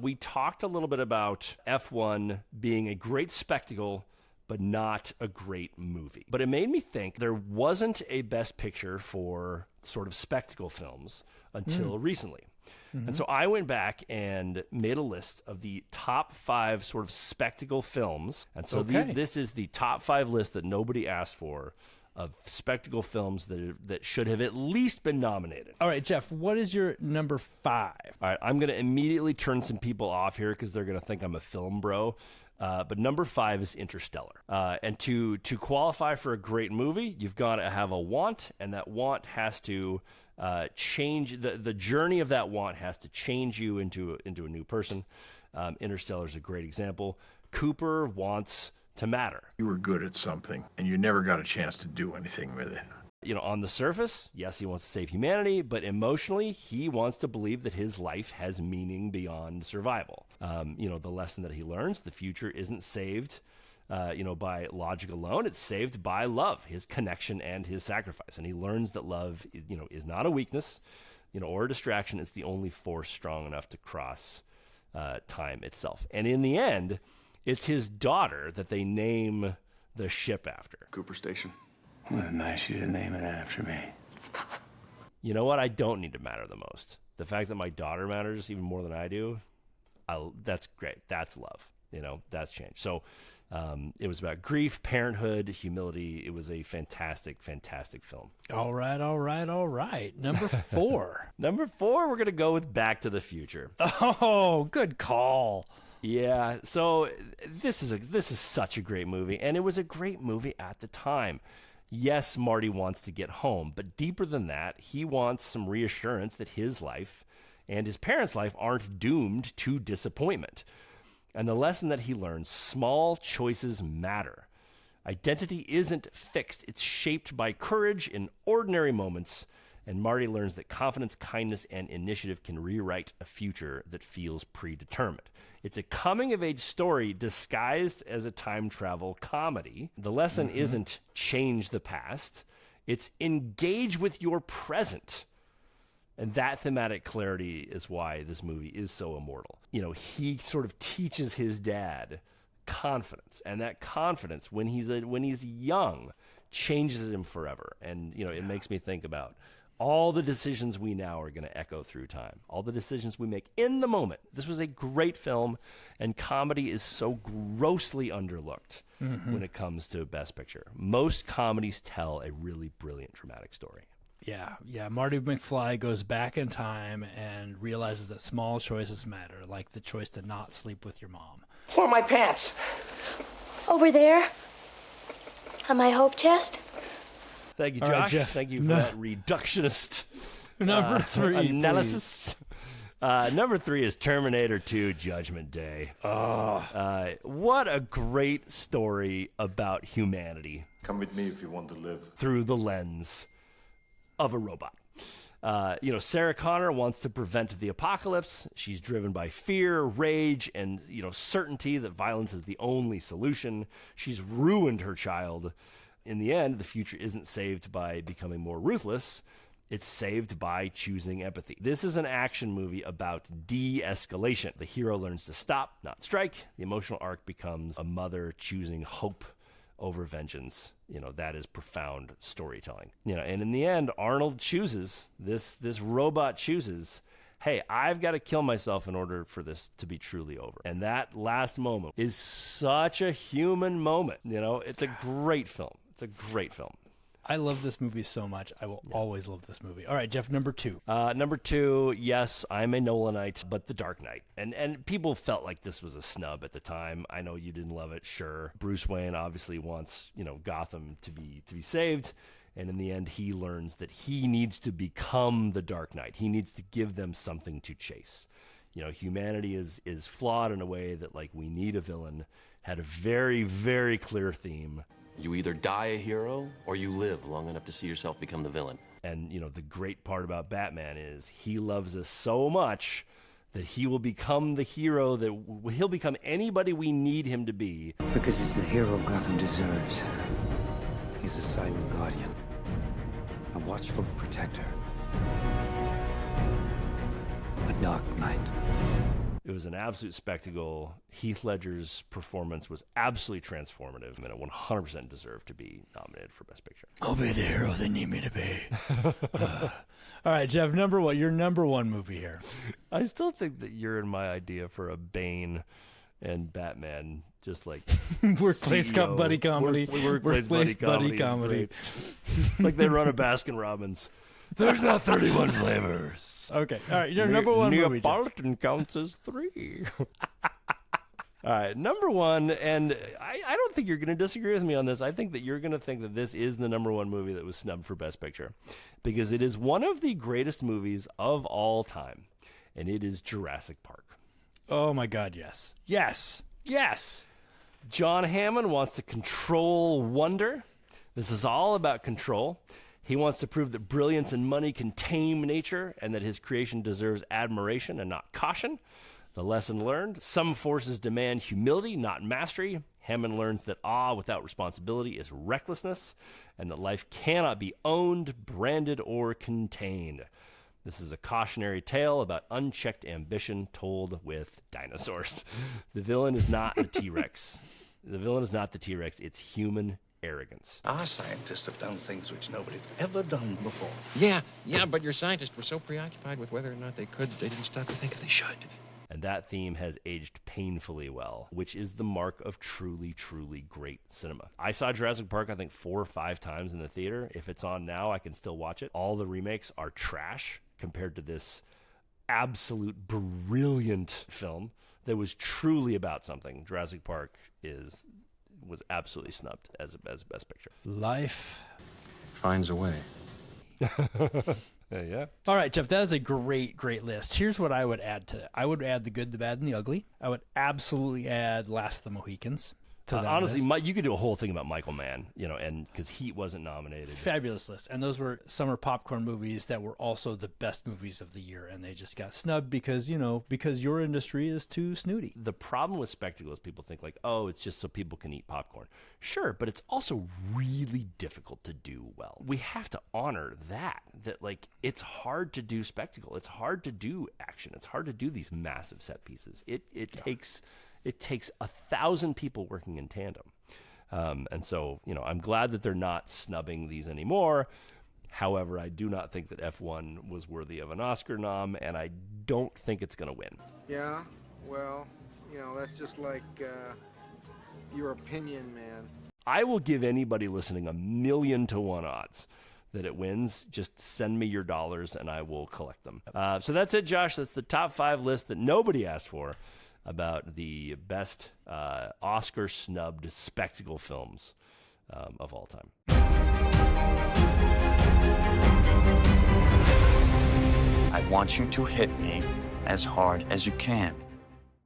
We talked a little bit about F1 being a great spectacle, but not a great movie. But it made me think there wasn't a Best Picture for sort of spectacle films until recently. And so I went back and made a list of the top 5 sort of spectacle films. And so this is the top 5 list that nobody asked for of spectacle films that should have at least been nominated. All right, Jeff, what is your number 5? All right, I'm going to immediately turn some people off here because they're going to think I'm a film bro. But number 5 is Interstellar. And to qualify for a great movie, you've got to have a want, and that want has to change. The journey of that want has to change you into a new person. Interstellar is a great example. Cooper wants to matter. You were good at something, and you never got a chance to do anything with it. You know, on the surface, yes, he wants to save humanity, but emotionally, he wants to believe that his life has meaning beyond survival. The lesson that he learns, the future isn't saved, by logic alone. It's saved by love, his connection and his sacrifice. And he learns that love, is not a weakness, or a distraction. It's the only force strong enough to cross time itself. And in the end, it's his daughter that they name the ship after. Cooper Station. Well, nice you to name it after me. You know what? I don't need to matter the most. The fact that my daughter matters even more than I do, that's great. That's love. That's change. So it was about grief, parenthood, humility. It was a fantastic, fantastic film. All right. Number 4. Number 4, we're going to go with Back to the Future. Oh, good call. Yeah, so this is such a great movie, and it was a great movie at the time. Yes, Marty wants to get home, but deeper than that, he wants some reassurance that his life and his parents' life aren't doomed to disappointment. And the lesson that he learns, small choices matter. Identity isn't fixed. It's shaped by courage in ordinary moments. And Marty learns that confidence, kindness, and initiative can rewrite a future that feels predetermined. It's a coming-of-age story disguised as a time travel comedy. The lesson isn't change the past. It's engage with your present. And that thematic clarity is why this movie is so immortal. He sort of teaches his dad confidence. And that confidence, when he's young, changes him forever. And, it makes me think about all the decisions we now are going to echo through time. All the decisions we make in the moment. This was a great film, and comedy is so grossly underlooked when it comes to Best Picture. Most comedies tell a really brilliant dramatic story. Yeah. Marty McFly goes back in time and realizes that small choices matter, like the choice to not sleep with your mom. Where are my pants? Over there. On my hope chest. Thank you, All Josh. right, Jeff. Thank you for that reductionist Number 3, analysis. Number 3 is Terminator 2 Judgment Day. What a great story about humanity. Come with me if you want to live. Through the lens of a robot. Sarah Connor wants to prevent the apocalypse. She's driven by fear, rage, and, certainty that violence is the only solution. She's ruined her child. In the end, the future isn't saved by becoming more ruthless. It's saved by choosing empathy. This is an action movie about de-escalation. The hero learns to stop, not strike. The emotional arc becomes a mother choosing hope over vengeance. That is profound storytelling. And in the end, Arnold chooses, this robot chooses, hey, I've got to kill myself in order for this to be truly over. And that last moment is such a human moment. It's a great film. It's a great film. I love this movie so much. I will always love this movie. All right, Jeff, number 2. Number 2, yes, I'm a Nolanite, but The Dark Knight. And people felt like this was a snub at the time. I know you didn't love it, sure. Bruce Wayne obviously wants, Gotham to be saved. And in the end, he learns that he needs to become the Dark Knight. He needs to give them something to chase. Humanity is flawed in a way that, we need a villain. Had a very, very clear theme. You either die a hero or you live long enough to see yourself become the villain. And, the great part about Batman is he loves us so much that he will become the hero, that he'll become anybody we need him to be. Because he's the hero Gotham deserves. He's a silent guardian, a watchful protector, a dark knight. It was an absolute spectacle. Heath Ledger's performance was absolutely transformative, and it 100% deserved to be nominated for Best Picture. I'll be the hero they need me to be. All right, Jeff, your number one movie here. I still think that you're in my idea for a Bane and Batman, just like Workplace buddy comedy. Workplace buddy comedy. It's like they run a Baskin Robbins. There's not 31 flavors. Okay, all right, your number one movie, Jeff. Neapolitan counts as 3. All right, number one, and I don't think you're going to disagree with me on this. I think that you're going to think that this is the number one movie that was snubbed for Best Picture, because it is one of the greatest movies of all time, and it is Jurassic Park. Oh my God, yes. Yes. Yes. John Hammond wants to control wonder. This is all about control. He wants to prove that brilliance and money can tame nature and that his creation deserves admiration and not caution. The lesson learned: some forces demand humility, not mastery. Hammond learns that awe without responsibility is recklessness, and that life cannot be owned, branded, or contained. This is a cautionary tale about unchecked ambition told with dinosaurs. The villain is not the T-Rex. It's human arrogance. Our scientists have done things which nobody's ever done before. Yeah, but your scientists were so preoccupied with whether or not they didn't stop to think if they should. And that theme has aged painfully well, which is the mark of truly, truly great cinema. I saw Jurassic Park, I think, 4 or 5 times in the theater. If it's on now, I can still watch it. All the remakes are trash compared to this absolute brilliant film that was truly about something. Jurassic Park was absolutely snubbed as Best Picture. Life Finds a way. Yeah. All right, Jeff, that is a great list. Here's what I would add to it. I would add The Good, the Bad, and the Ugly. I would absolutely add Last of the Mohicans to that honestly, list. you could do a whole thing about Michael Mann, and because Heat wasn't nominated. Fabulous list. And those were summer popcorn movies that were also the best movies of the year, and they just got snubbed because your industry is too snooty. The problem with spectacle is people think like, oh, it's just so people can eat popcorn. Sure, but it's also really difficult to do well. We have to honor that like it's hard to do spectacle. It's hard to do action. It's hard to do these massive set pieces. It takes 1,000 people working in tandem. And so, I'm glad that they're not snubbing these anymore. However, I do not think that F1 was worthy of an Oscar nom, and I don't think it's going to win. Yeah, well, that's just like your opinion, man. I will give anybody listening 1,000,000 to 1 odds that it wins. Just send me your dollars, and I will collect them. So that's it, Josh. That's the top 5 list that nobody asked for about the best Oscar-snubbed spectacle films of all time. I want you to hit me as hard as you can.